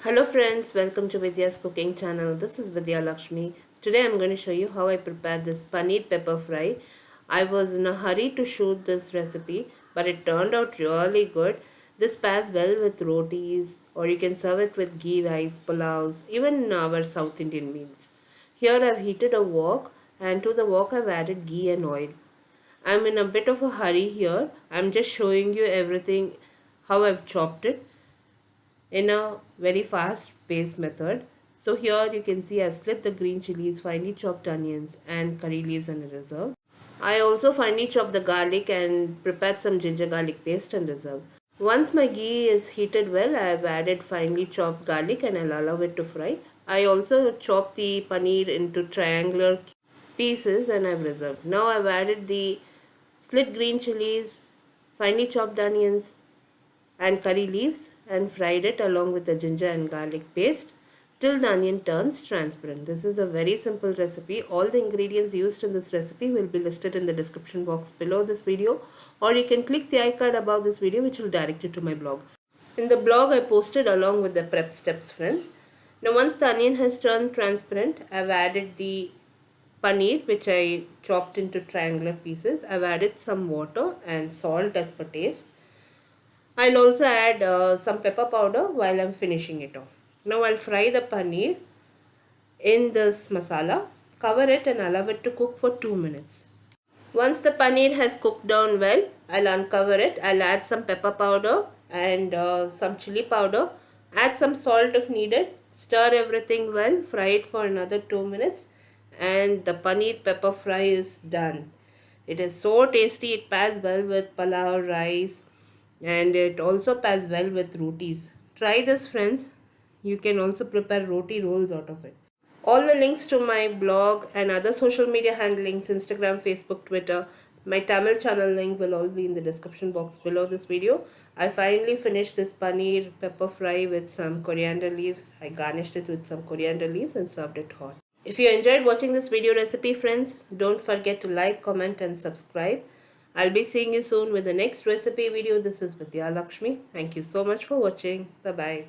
Hello friends, welcome to Vidyascooking channel. This is Vidyalakshmi. Today I'm going to show you how I prepared this paneer pepper fry. I was in a hurry to shoot this recipe, but it turned out really good. This pairs well with rotis, or you can serve it with ghee rice, pulaus, even our South Indian meals. Here I've heated a wok, and to the wok I've added ghee and oil. I'm in a bit of a hurry here. I'm just showing you everything how I've chopped it in a very fast paced method. So here you can see I've slipped the green chilies, finely chopped onions and curry leaves in reserve. I also finely chopped the garlic and prepared some ginger garlic paste in reserve. Once my ghee is heated well, I have added finely chopped garlic and I'll allow it to fry. I also chopped the paneer into triangular pieces and I've reserved. Now I've added the slit green chilies, finely chopped onions, and curry leaves and fried it along with the ginger and garlic paste till the onion turns transparent. This is a very simple recipe. All the ingredients used in this recipe will be listed in the description box below this video, or you can click the icon above this video which will direct you to my blog. In the blog I posted along with the prep steps, friends. Now once the onion has turned transparent, I've added the paneer which I chopped into triangular pieces. I've added some water and salt as per taste. I'll also add some pepper powder while I'm finishing it off. Now I'll fry the paneer in this masala, cover it and allow it to cook for 2 minutes. Once the paneer has cooked down well, I'll uncover it. I'll add some pepper powder and some chili powder. Add some salt if needed. Stir everything well. Fry it for another 2 minutes. And the paneer pepper fry is done. It is so tasty. It pairs well with pulao, rice, and it also pairs well with rotis. Try this, friends. You can also prepare roti rolls out of it. All the links to my blog and other social media handlings, Instagram, Facebook, Twitter, my Tamil channel link will all be in the description box below this video. I finally finished this paneer pepper fry with some coriander leaves. I garnished it with some coriander leaves and served it hot. If you enjoyed watching this video recipe, friends, don't forget to like, comment and subscribe. I'll be seeing you soon with the next recipe video. This is Vidya Lakshmi. Thank you so much for watching. Bye-bye.